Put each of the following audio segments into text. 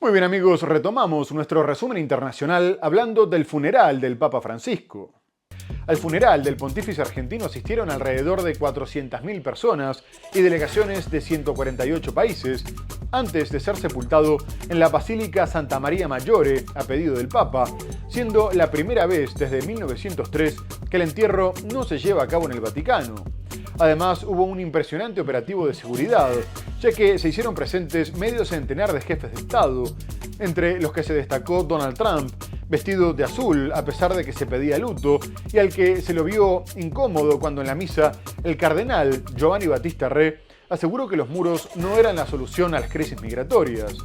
Muy bien amigos, retomamos nuestro resumen internacional hablando del funeral del Papa Francisco. Al funeral del pontífice argentino asistieron alrededor de 400.000 personas y delegaciones de 148 países, antes de ser sepultado en la Basílica Santa María Maggiore a pedido del Papa, siendo la primera vez desde 1903 que el entierro no se lleva a cabo en el Vaticano. Además, hubo un impresionante operativo de seguridad, ya que se hicieron presentes medio centenar de jefes de Estado, entre los que se destacó Donald Trump, vestido de azul a pesar de que se pedía luto, y al que se lo vio incómodo cuando en la misa el cardenal Giovanni Battista Re aseguró que los muros no eran la solución a las crisis migratorias.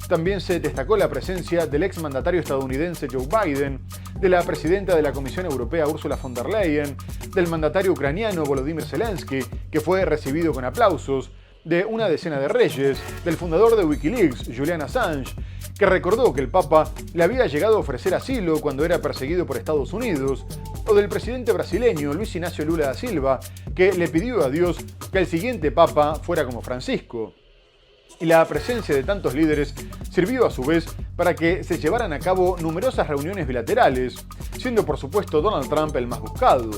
También se destacó la presencia del exmandatario estadounidense Joe Biden, de la presidenta de la Comisión Europea Ursula von der Leyen, del mandatario ucraniano Volodymyr Zelensky, que fue recibido con aplausos, de una decena de reyes, del fundador de Wikileaks, Julian Assange, que recordó que el Papa le había llegado a ofrecer asilo cuando era perseguido por Estados Unidos, o del presidente brasileño Luis Inácio Lula da Silva, que le pidió a Dios que el siguiente Papa fuera como Francisco. Y la presencia de tantos líderes sirvió a su vez para que se llevaran a cabo numerosas reuniones bilaterales, siendo por supuesto Donald Trump el más buscado.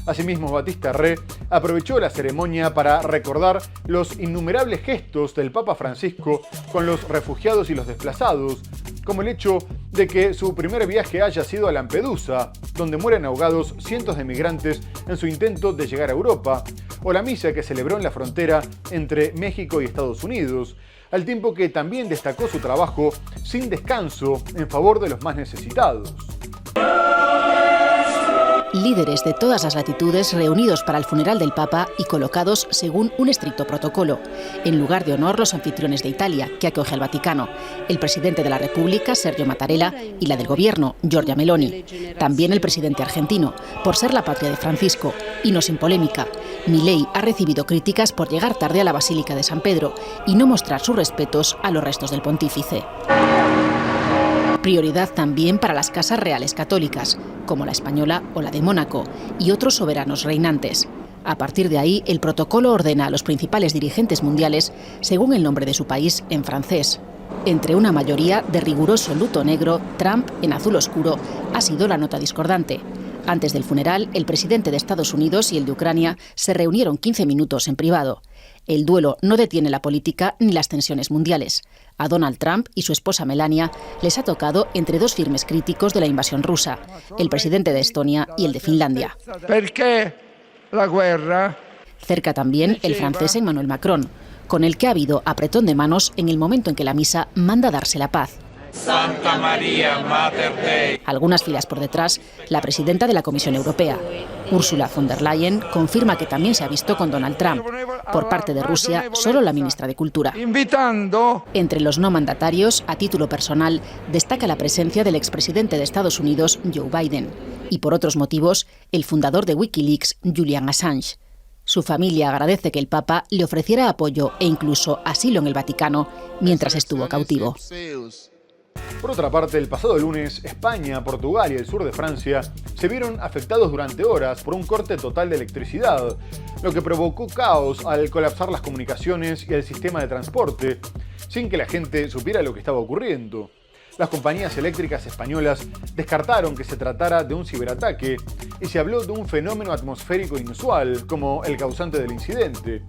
Asimismo, Battista Re aprovechó la ceremonia para recordar los innumerables gestos del Papa Francisco con los refugiados y los desplazados, como el hecho de que su primer viaje haya sido a Lampedusa, donde mueren ahogados cientos de migrantes en su intento de llegar a Europa, o la misa que celebró en la frontera entre México y Estados Unidos, al tiempo que también destacó su trabajo sin descanso en favor de los más necesitados. Líderes de todas las latitudes reunidos para el funeral del Papa y colocados según un estricto protocolo. En lugar de honor, los anfitriones de Italia, que acoge al Vaticano, el presidente de la República, Sergio Mattarella, y la del Gobierno, Giorgia Meloni. También el presidente argentino, por ser la patria de Francisco, y no sin polémica. Milei ha recibido críticas por llegar tarde a la Basílica de San Pedro y no mostrar sus respetos a los restos del pontífice. Prioridad también para las casas reales católicas, como la española o la de Mónaco, y otros soberanos reinantes. A partir de ahí, el protocolo ordena a los principales dirigentes mundiales según el nombre de su país en francés. Entre una mayoría de riguroso luto negro, Trump, en azul oscuro, ha sido la nota discordante. Antes del funeral, el presidente de Estados Unidos y el de Ucrania se reunieron 15 minutos en privado. El duelo no detiene la política ni las tensiones mundiales. A Donald Trump y su esposa Melania les ha tocado entre dos firmes críticos de la invasión rusa, el presidente de Estonia y el de Finlandia. ¿Por qué la guerra? Cerca también el francés Emmanuel Macron, con el que ha habido apretón de manos en el momento en que la misa manda darse la paz. Santa María, Mater Dei. Algunas filas por detrás, la presidenta de la Comisión Europea. Ursula von der Leyen confirma que también se ha visto con Donald Trump. Por parte de Rusia, solo la ministra de Cultura. Entre los no mandatarios, a título personal, destaca la presencia del expresidente de Estados Unidos, Joe Biden. Y por otros motivos, el fundador de Wikileaks, Julian Assange. Su familia agradece que el Papa le ofreciera apoyo e incluso asilo en el Vaticano mientras estuvo cautivo. Por otra parte, el pasado lunes, España, Portugal y el sur de Francia se vieron afectados durante horas por un corte total de electricidad, lo que provocó caos al colapsar las comunicaciones y el sistema de transporte, sin que la gente supiera lo que estaba ocurriendo. Las compañías eléctricas españolas descartaron que se tratara de un ciberataque y se habló de un fenómeno atmosférico inusual como el causante del incidente.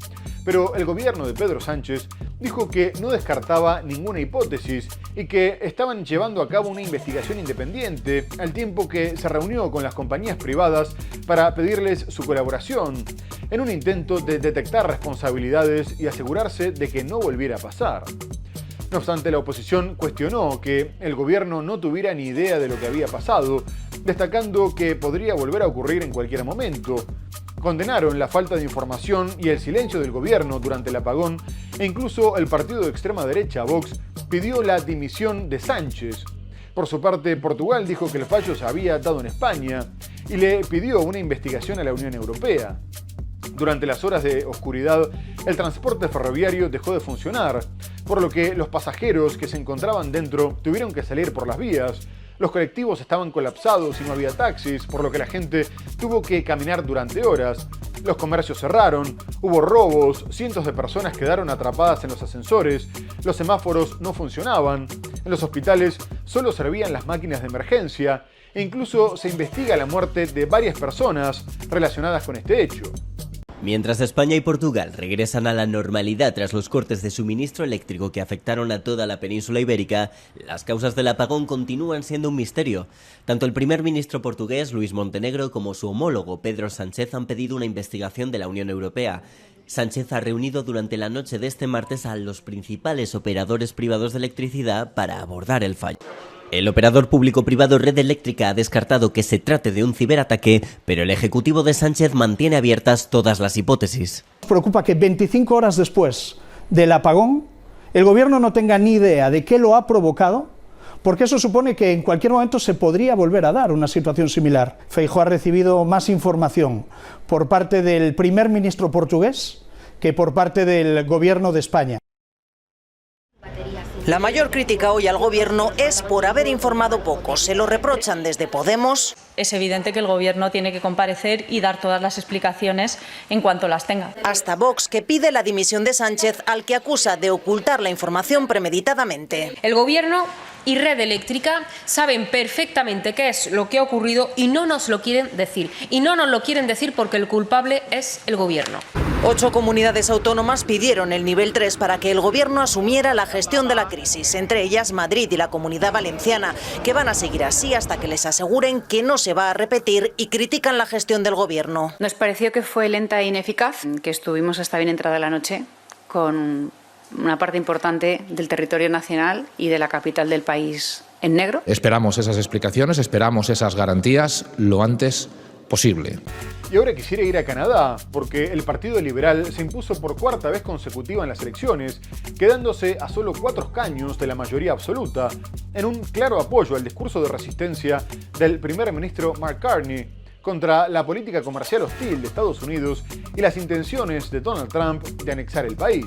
Pero el gobierno de Pedro Sánchez dijo que no descartaba ninguna hipótesis y que estaban llevando a cabo una investigación independiente, al tiempo que se reunió con las compañías privadas para pedirles su colaboración, en un intento de detectar responsabilidades y asegurarse de que no volviera a pasar. No obstante, la oposición cuestionó que el gobierno no tuviera ni idea de lo que había pasado, destacando que podría volver a ocurrir en cualquier momento. Condenaron la falta de información y el silencio del gobierno durante el apagón, e incluso el partido de extrema derecha, Vox, pidió la dimisión de Sánchez. Por su parte, Portugal dijo que el fallo se había dado en España y le pidió una investigación a la Unión Europea. Durante las horas de oscuridad, el transporte ferroviario dejó de funcionar, por lo que los pasajeros que se encontraban dentro tuvieron que salir por las vías. Los colectivos estaban colapsados y no había taxis, por lo que la gente tuvo que caminar durante horas, Los comercios cerraron, hubo robos, cientos de personas quedaron atrapadas en los ascensores, los semáforos no funcionaban, en los hospitales solo servían las máquinas de emergencia e incluso se investiga la muerte de varias personas relacionadas con este hecho. Mientras España y Portugal regresan a la normalidad tras los cortes de suministro eléctrico que afectaron a toda la península ibérica, las causas del apagón continúan siendo un misterio. Tanto el primer ministro portugués, Luís Montenegro, como su homólogo, Pedro Sánchez, han pedido una investigación de la Unión Europea. Sánchez ha reunido durante la noche de este martes a los principales operadores privados de electricidad para abordar el fallo. El operador público-privado Red Eléctrica ha descartado que se trate de un ciberataque, pero el ejecutivo de Sánchez mantiene abiertas todas las hipótesis. Nos preocupa que 25 horas después del apagón, el gobierno no tenga ni idea de qué lo ha provocado, porque eso supone que en cualquier momento se podría volver a dar una situación similar. Feijóo ha recibido más información por parte del primer ministro portugués que por parte del gobierno de España. La mayor crítica hoy al gobierno es por haber informado poco. Se lo reprochan desde Podemos. Es evidente que el gobierno tiene que comparecer y dar todas las explicaciones en cuanto las tenga. Hasta Vox, que pide la dimisión de Sánchez, al que acusa de ocultar la información premeditadamente. El gobierno y Red Eléctrica saben perfectamente qué es lo que ha ocurrido y no nos lo quieren decir. Y no nos lo quieren decir porque el culpable es el gobierno. 8 comunidades autónomas pidieron el nivel 3 para que el gobierno asumiera la gestión de la crisis, entre ellas Madrid y la Comunidad Valenciana, que van a seguir así hasta que les aseguren que no se va a repetir y critican la gestión del gobierno. Nos pareció que fue lenta e ineficaz, que estuvimos hasta bien entrada la noche con una parte importante del territorio nacional y de la capital del país en negro. Esperamos esas explicaciones, esperamos esas garantías lo antes posible. Y ahora quisiera ir a Canadá, porque el Partido Liberal se impuso por cuarta vez consecutiva en las elecciones, quedándose a solo 4 escaños de la mayoría absoluta, en un claro apoyo al discurso de resistencia del primer ministro Mark Carney contra la política comercial hostil de Estados Unidos y las intenciones de Donald Trump de anexar el país.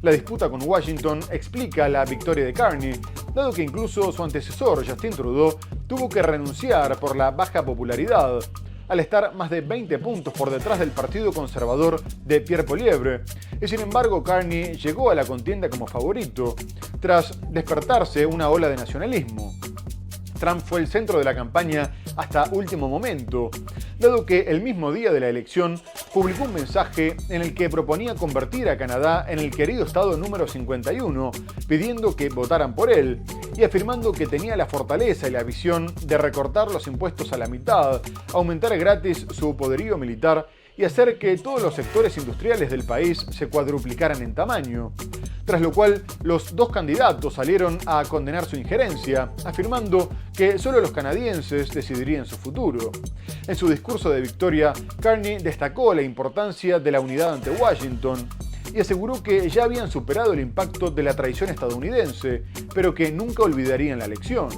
La disputa con Washington explica la victoria de Carney, dado que incluso su antecesor, Justin Trudeau, tuvo que renunciar por la baja popularidad, al estar más de 20 puntos por detrás del partido conservador de Pierre Poilievre, y sin embargo Carney llegó a la contienda como favorito, tras despertarse una ola de nacionalismo. Trump fue el centro de la campaña hasta último momento, dado que el mismo día de la elección publicó un mensaje en el que proponía convertir a Canadá en el querido estado número 51, pidiendo que votaran por él y afirmando que tenía la fortaleza y la visión de recortar los impuestos a la mitad, aumentar gratis su poderío militar y hacer que todos los sectores industriales del país se cuadruplicaran en tamaño. Tras lo cual, los dos candidatos salieron a condenar su injerencia, afirmando que solo los canadienses decidirían su futuro. En su discurso de victoria, Carney destacó la importancia de la unidad ante Washington y aseguró que ya habían superado el impacto de la traición estadounidense, pero que nunca olvidarían la elección.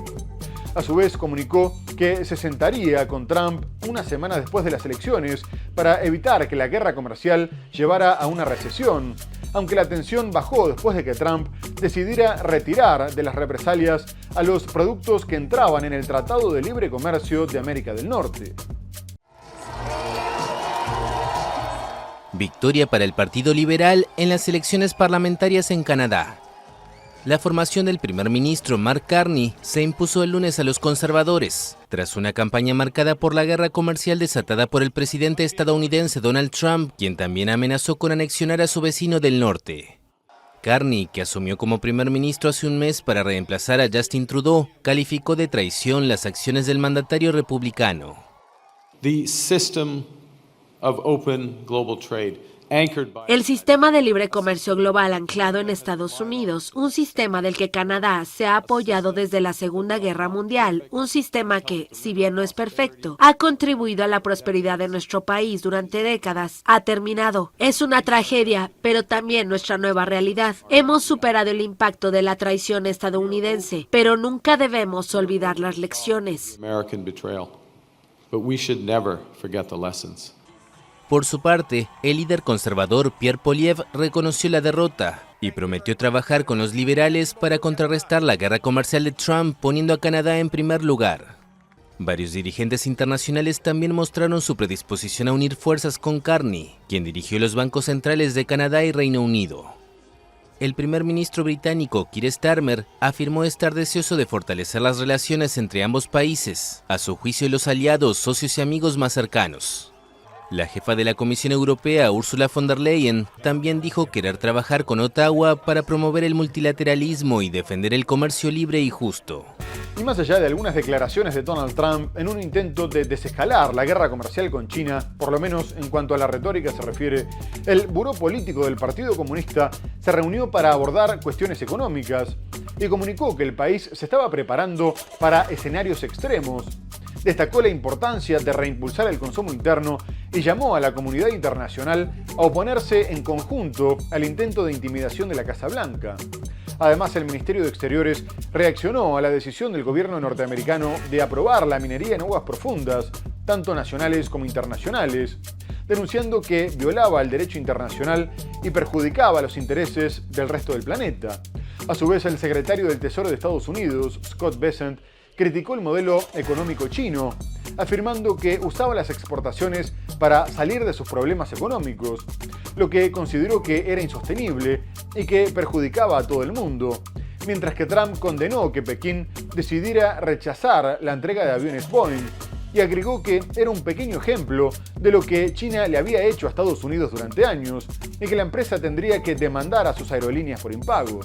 A su vez, comunicó que se sentaría con Trump una semana después de las elecciones para evitar que la guerra comercial llevara a una recesión, aunque la tensión bajó después de que Trump decidiera retirar de las represalias a los productos que entraban en el Tratado de Libre Comercio de América del Norte. Victoria para el Partido Liberal en las elecciones parlamentarias en Canadá. La formación del primer ministro Mark Carney se impuso el lunes a los conservadores, tras una campaña marcada por la guerra comercial desatada por el presidente estadounidense Donald Trump, quien también amenazó con anexionar a su vecino del norte. Carney, que asumió como primer ministro hace un mes para reemplazar a Justin Trudeau, calificó de traición las acciones del mandatario republicano. El sistema de libre comercio global anclado en Estados Unidos, un sistema del que Canadá se ha apoyado desde la Segunda Guerra Mundial, un sistema que, si bien no es perfecto, ha contribuido a la prosperidad de nuestro país durante décadas, ha terminado. Es una tragedia, pero también nuestra nueva realidad. Hemos superado el impacto de la traición estadounidense, pero nunca debemos olvidar las lecciones. Por su parte, el líder conservador Pierre Poilievre reconoció la derrota y prometió trabajar con los liberales para contrarrestar la guerra comercial de Trump, poniendo a Canadá en primer lugar. Varios dirigentes internacionales también mostraron su predisposición a unir fuerzas con Carney, quien dirigió los bancos centrales de Canadá y Reino Unido. El primer ministro británico, Keir Starmer, afirmó estar deseoso de fortalecer las relaciones entre ambos países, a su juicio los aliados, socios y amigos más cercanos. La jefa de la Comisión Europea, Ursula von der Leyen, también dijo querer trabajar con Ottawa para promover el multilateralismo y defender el comercio libre y justo. Y más allá de algunas declaraciones de Donald Trump en un intento de desescalar la guerra comercial con China, por lo menos en cuanto a la retórica se refiere, el buró político del Partido Comunista se reunió para abordar cuestiones económicas y comunicó que el país se estaba preparando para escenarios extremos. Destacó la importancia de reimpulsar el consumo interno y llamó a la comunidad internacional a oponerse en conjunto al intento de intimidación de la Casa Blanca. Además, el Ministerio de Exteriores reaccionó a la decisión del gobierno norteamericano de aprobar la minería en aguas profundas, tanto nacionales como internacionales, denunciando que violaba el derecho internacional y perjudicaba los intereses del resto del planeta. A su vez, el secretario del Tesoro de Estados Unidos, Scott Bessent, criticó el modelo económico chino, afirmando que usaba las exportaciones para salir de sus problemas económicos, lo que consideró que era insostenible y que perjudicaba a todo el mundo, mientras que Trump condenó que Pekín decidiera rechazar la entrega de aviones Boeing y agregó que era un pequeño ejemplo de lo que China le había hecho a Estados Unidos durante años y que la empresa tendría que demandar a sus aerolíneas por impago.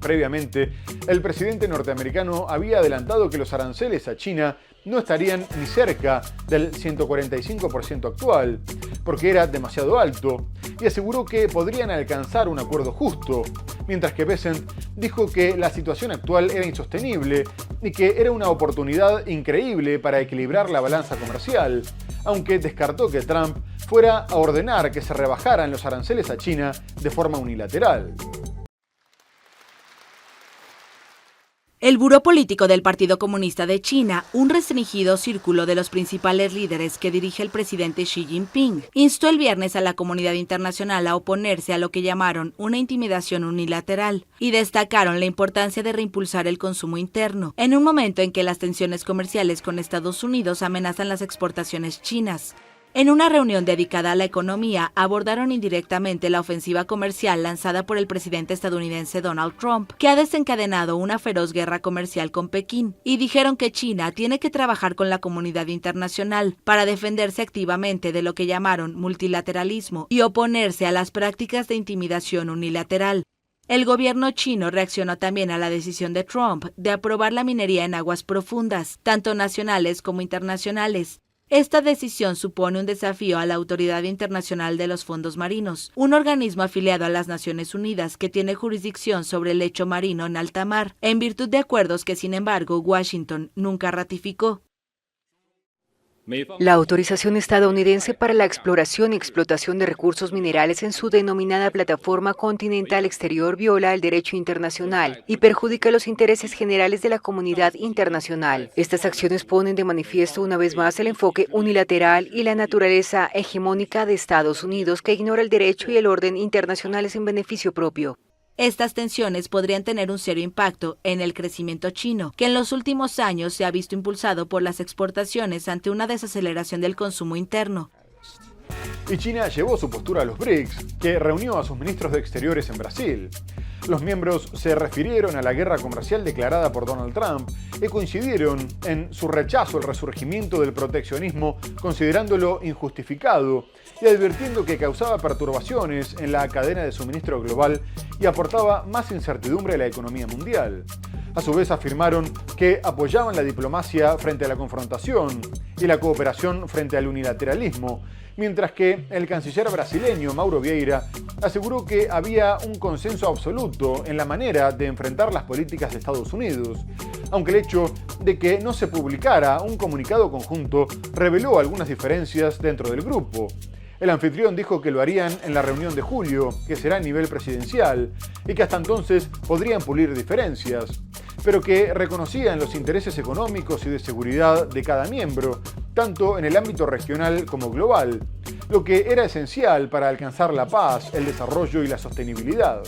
Previamente, el presidente norteamericano había adelantado que los aranceles a China no estarían ni cerca del 145% actual, porque era demasiado alto, y aseguró que podrían alcanzar un acuerdo justo, mientras que Bessent dijo que la situación actual era insostenible y que era una oportunidad increíble para equilibrar la balanza comercial, aunque descartó que Trump fuera a ordenar que se rebajaran los aranceles a China de forma unilateral. El Buró Político del Partido Comunista de China, un restringido círculo de los principales líderes que dirige el presidente Xi Jinping, instó el viernes a la comunidad internacional a oponerse a lo que llamaron una intimidación unilateral y destacaron la importancia de reimpulsar el consumo interno, en un momento en que las tensiones comerciales con Estados Unidos amenazan las exportaciones chinas. En una reunión dedicada a la economía, abordaron indirectamente la ofensiva comercial lanzada por el presidente estadounidense Donald Trump, que ha desencadenado una feroz guerra comercial con Pekín, y dijeron que China tiene que trabajar con la comunidad internacional para defenderse activamente de lo que llamaron multilateralismo y oponerse a las prácticas de intimidación unilateral. El gobierno chino reaccionó también a la decisión de Trump de aprobar la minería en aguas profundas, tanto nacionales como internacionales. Esta decisión supone un desafío a la Autoridad Internacional de los Fondos Marinos, un organismo afiliado a las Naciones Unidas que tiene jurisdicción sobre el lecho marino en alta mar, en virtud de acuerdos que, sin embargo, Washington nunca ratificó. La autorización estadounidense para la exploración y explotación de recursos minerales en su denominada plataforma continental exterior viola el derecho internacional y perjudica los intereses generales de la comunidad internacional. Estas acciones ponen de manifiesto una vez más el enfoque unilateral y la naturaleza hegemónica de Estados Unidos, que ignora el derecho y el orden internacionales en beneficio propio. Estas tensiones podrían tener un serio impacto en el crecimiento chino, que en los últimos años se ha visto impulsado por las exportaciones ante una desaceleración del consumo interno. Y China llevó su postura a los BRICS, que reunió a sus ministros de Exteriores en Brasil. Los miembros se refirieron a la guerra comercial declarada por Donald Trump y coincidieron en su rechazo al resurgimiento del proteccionismo, considerándolo injustificado y advirtiendo que causaba perturbaciones en la cadena de suministro global y aportaba más incertidumbre a la economía mundial. A su vez afirmaron que apoyaban la diplomacia frente a la confrontación y la cooperación frente al unilateralismo, mientras que el canciller brasileño Mauro Vieira aseguró que había un consenso absoluto en la manera de enfrentar las políticas de Estados Unidos, aunque el hecho de que no se publicara un comunicado conjunto reveló algunas diferencias dentro del grupo. El anfitrión dijo que lo harían en la reunión de julio, que será a nivel presidencial, y que hasta entonces podrían pulir diferencias, pero que reconocían los intereses económicos y de seguridad de cada miembro, tanto en el ámbito regional como global, lo que era esencial para alcanzar la paz, el desarrollo y la sostenibilidad.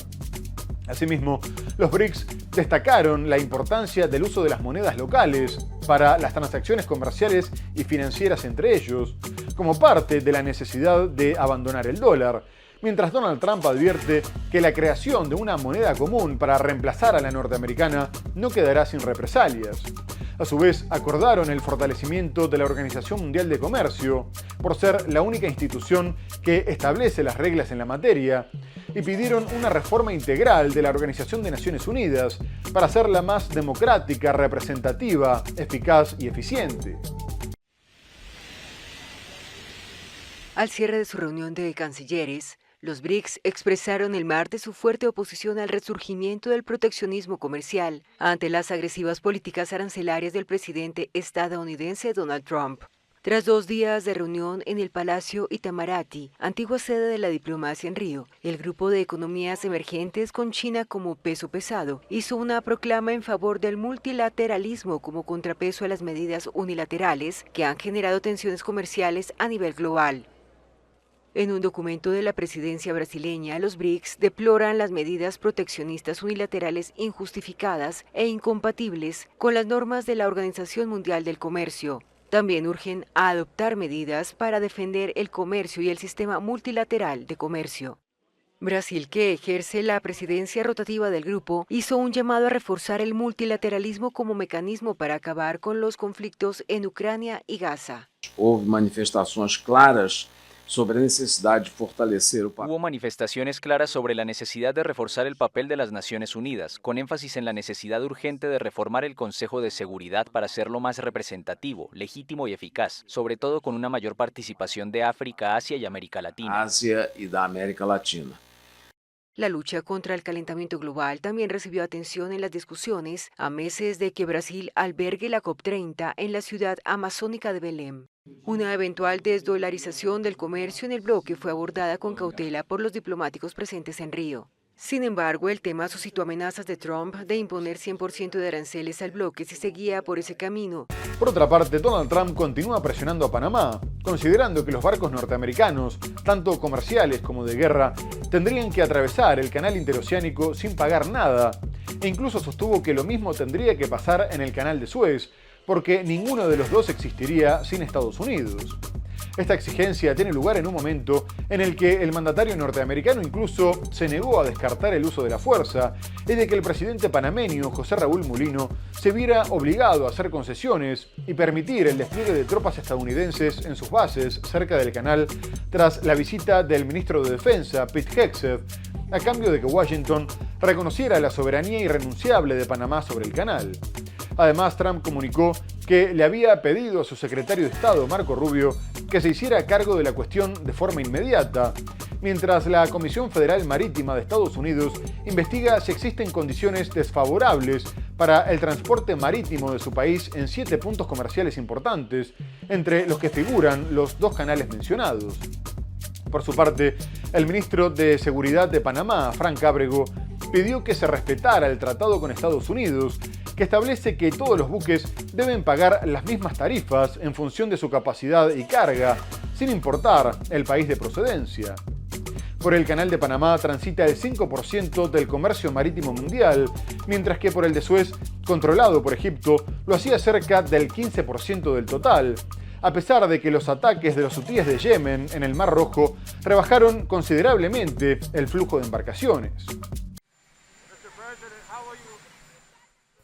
Asimismo, los BRICS destacaron la importancia del uso de las monedas locales para las transacciones comerciales y financieras entre ellos, como parte de la necesidad de abandonar el dólar, mientras Donald Trump advierte que la creación de una moneda común para reemplazar a la norteamericana no quedará sin represalias. A su vez, acordaron el fortalecimiento de la Organización Mundial de Comercio, por ser la única institución que establece las reglas en la materia, y pidieron una reforma integral de la Organización de Naciones Unidas para hacerla más democrática, representativa, eficaz y eficiente. Al cierre de su reunión de cancilleres, los BRICS expresaron el martes su fuerte oposición al resurgimiento del proteccionismo comercial ante las agresivas políticas arancelarias del presidente estadounidense Donald Trump. Tras 2 días de reunión en el Palacio Itamaraty, antigua sede de la diplomacia en Río, el grupo de economías emergentes con China como peso pesado hizo una proclama en favor del multilateralismo como contrapeso a las medidas unilaterales que han generado tensiones comerciales a nivel global. En un documento de la presidencia brasileña, los BRICS deploran las medidas proteccionistas unilaterales injustificadas e incompatibles con las normas de la Organización Mundial del Comercio. También urgen a adoptar medidas para defender el comercio y el sistema multilateral de comercio. Brasil, que ejerce la presidencia rotativa del grupo, hizo un llamado a reforzar el multilateralismo como mecanismo para acabar con los conflictos en Ucrania y Gaza. Hubo manifestaciones claras sobre la necesidad de fortalecer el papel. Hubo manifestaciones claras sobre la necesidad de reforzar el papel de las Naciones Unidas, con énfasis en la necesidad urgente de reformar el Consejo de Seguridad para hacerlo más representativo, legítimo y eficaz, sobre todo con una mayor participación de África, Asia y América Latina. Asia y de América Latina. La lucha contra el calentamiento global también recibió atención en las discusiones a meses de que Brasil albergue la COP30 en la ciudad amazónica de Belém. Una eventual desdolarización del comercio en el bloque fue abordada con cautela por los diplomáticos presentes en Río. Sin embargo, el tema suscitó amenazas de Trump de imponer 100% de aranceles al bloque si seguía por ese camino. Por otra parte, Donald Trump continúa presionando a Panamá, considerando que los barcos norteamericanos, tanto comerciales como de guerra, tendrían que atravesar el canal interoceánico sin pagar nada, e incluso sostuvo que lo mismo tendría que pasar en el canal de Suez, porque ninguno de los dos existiría sin Estados Unidos. Esta exigencia tiene lugar en un momento en el que el mandatario norteamericano incluso se negó a descartar el uso de la fuerza y de que el presidente panameño José Raúl Mulino se viera obligado a hacer concesiones y permitir el despliegue de tropas estadounidenses en sus bases cerca del canal tras la visita del ministro de Defensa, Pete Hegseth, a cambio de que Washington reconociera la soberanía irrenunciable de Panamá sobre el canal. Además, Trump comunicó que le había pedido a su secretario de Estado, Marco Rubio, que se hiciera cargo de la cuestión de forma inmediata, mientras la Comisión Federal Marítima de Estados Unidos investiga si existen condiciones desfavorables para el transporte marítimo de su país en 7 puntos comerciales importantes, entre los que figuran los 2 canales mencionados. Por su parte, el ministro de Seguridad de Panamá, Frank Ábrego, pidió que se respetara el tratado con Estados Unidos, que establece que todos los buques deben pagar las mismas tarifas en función de su capacidad y carga, sin importar el país de procedencia. Por el Canal de Panamá transita el 5% del comercio marítimo mundial, mientras que por el de Suez, controlado por Egipto, lo hacía cerca del 15% del total, a pesar de que los ataques de los hutíes de Yemen en el Mar Rojo rebajaron considerablemente el flujo de embarcaciones.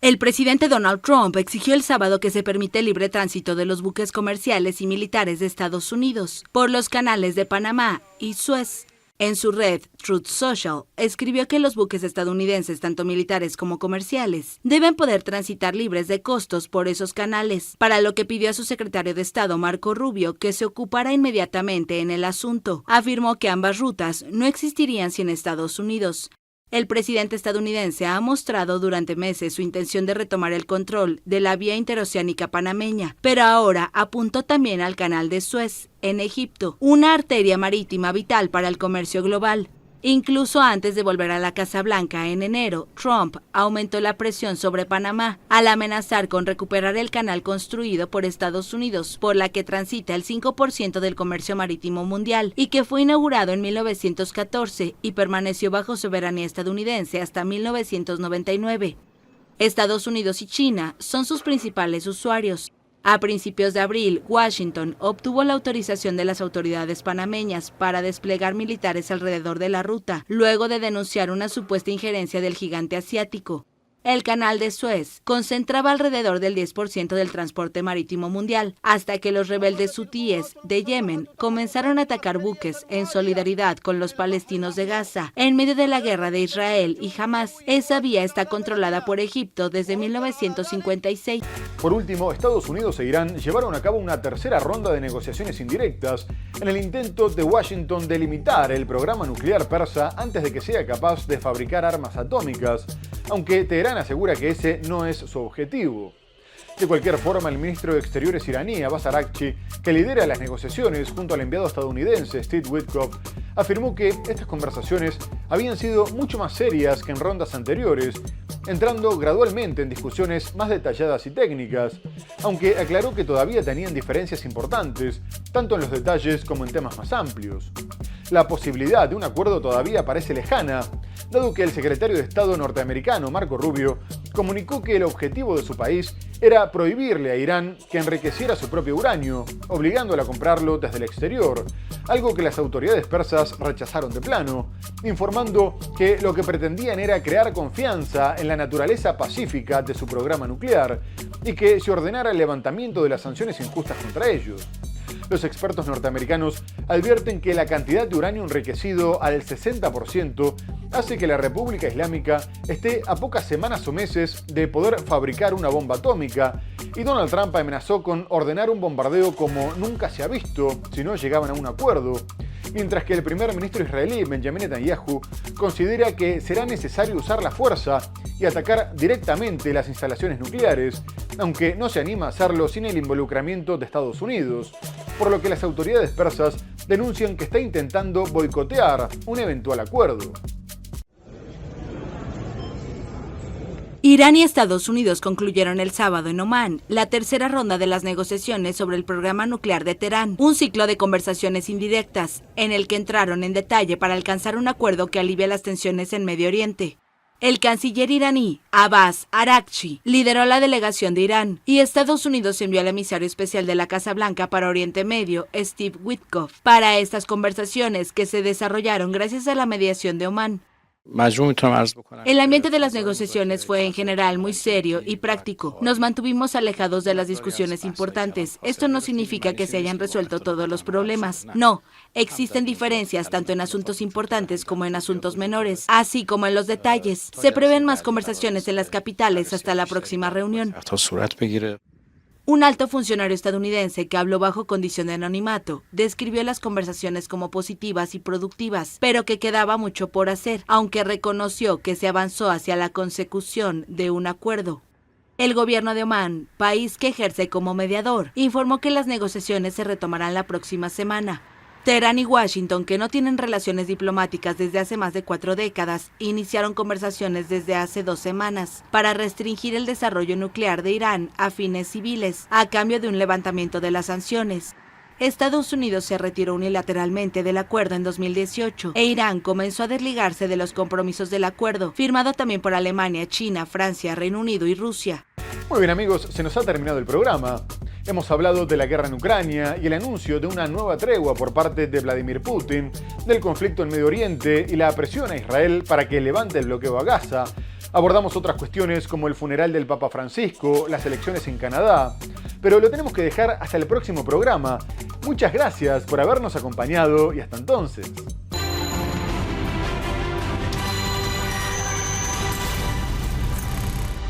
El presidente Donald Trump exigió el sábado que se permite el libre tránsito de los buques comerciales y militares de Estados Unidos por los canales de Panamá y Suez. En su red Truth Social, escribió que los buques estadounidenses, tanto militares como comerciales, deben poder transitar libres de costos por esos canales, para lo que pidió a su secretario de Estado, Marco Rubio, que se ocupara inmediatamente en el asunto. Afirmó que ambas rutas no existirían sin Estados Unidos. El presidente estadounidense ha mostrado durante meses su intención de retomar el control de la vía interoceánica panameña, pero ahora apuntó también al canal de Suez, en Egipto, una arteria marítima vital para el comercio global. Incluso antes de volver a la Casa Blanca en enero, Trump aumentó la presión sobre Panamá al amenazar con recuperar el canal construido por Estados Unidos, por la que transita el 5% del comercio marítimo mundial y que fue inaugurado en 1914 y permaneció bajo soberanía estadounidense hasta 1999. Estados Unidos y China son sus principales usuarios. A principios de abril, Washington obtuvo la autorización de las autoridades panameñas para desplegar militares alrededor de la ruta, luego de denunciar una supuesta injerencia del gigante asiático. El canal de Suez concentraba alrededor del 10% del transporte marítimo mundial, hasta que los rebeldes hutíes de Yemen comenzaron a atacar buques en solidaridad con los palestinos de Gaza, en medio de la guerra de Israel y Hamas. Esa vía está controlada por Egipto desde 1956. Por último, Estados Unidos e Irán llevaron a cabo una tercera ronda de negociaciones indirectas en el intento de Washington de limitar el programa nuclear persa antes de que sea capaz de fabricar armas atómicas, aunque Teherán asegura que ese no es su objetivo. De cualquier forma, el ministro de Exteriores iraní, Abbas Araghchi, que lidera las negociaciones junto al enviado estadounidense Steve Witkoff, afirmó que estas conversaciones habían sido mucho más serias que en rondas anteriores, entrando gradualmente en discusiones más detalladas y técnicas, aunque aclaró que todavía tenían diferencias importantes, tanto en los detalles como en temas más amplios. La posibilidad de un acuerdo todavía parece lejana, dado que el secretario de Estado norteamericano, Marco Rubio, comunicó que el objetivo de su país era prohibirle a Irán que enriqueciera su propio uranio, obligándola a comprarlo desde el exterior, algo que las autoridades persas rechazaron de plano, informando que lo que pretendían era crear confianza en la naturaleza pacífica de su programa nuclear y que se ordenara el levantamiento de las sanciones injustas contra ellos. Los expertos norteamericanos advierten que la cantidad de uranio enriquecido al 60% hace que la República Islámica esté a pocas semanas o meses de poder fabricar una bomba atómica, y Donald Trump amenazó con ordenar un bombardeo como nunca se ha visto si no llegaban a un acuerdo, mientras que el primer ministro israelí, Benjamin Netanyahu, considera que será necesario usar la fuerza y atacar directamente las instalaciones nucleares, aunque no se anima a hacerlo sin el involucramiento de Estados Unidos, por lo que las autoridades persas denuncian que está intentando boicotear un eventual acuerdo. Irán y Estados Unidos concluyeron el sábado en Omán la tercera ronda de las negociaciones sobre el programa nuclear de Teherán, un ciclo de conversaciones indirectas, en el que entraron en detalle para alcanzar un acuerdo que alivie las tensiones en Medio Oriente. El canciller iraní, Abbas Araghchi, lideró la delegación de Irán, y Estados Unidos envió al emisario especial de la Casa Blanca para Oriente Medio, Steve Witkoff, para estas conversaciones que se desarrollaron gracias a la mediación de Omán. El ambiente de las negociaciones fue en general muy serio y práctico. Nos mantuvimos alejados de las discusiones importantes. Esto no significa que se hayan resuelto todos los problemas. No, existen diferencias tanto en asuntos importantes como en asuntos menores, así como en los detalles. Se prevén más conversaciones en las capitales hasta la próxima reunión. Un alto funcionario estadounidense que habló bajo condición de anonimato describió las conversaciones como positivas y productivas, pero que quedaba mucho por hacer, aunque reconoció que se avanzó hacia la consecución de un acuerdo. El gobierno de Omán, país que ejerce como mediador, informó que las negociaciones se retomarán la próxima semana. Teherán y Washington, que no tienen relaciones diplomáticas desde hace más de 4 décadas, iniciaron conversaciones desde hace 2 semanas para restringir el desarrollo nuclear de Irán a fines civiles, a cambio de un levantamiento de las sanciones. Estados Unidos se retiró unilateralmente del acuerdo en 2018 e Irán comenzó a desligarse de los compromisos del acuerdo, firmado también por Alemania, China, Francia, Reino Unido y Rusia. Muy bien amigos, se nos ha terminado el programa. Hemos hablado de la guerra en Ucrania y el anuncio de una nueva tregua por parte de Vladimir Putin, del conflicto en Medio Oriente y la presión a Israel para que levante el bloqueo a Gaza. Abordamos otras cuestiones como el funeral del Papa Francisco, las elecciones en Canadá, pero lo tenemos que dejar hasta el próximo programa. Muchas gracias por habernos acompañado y hasta entonces.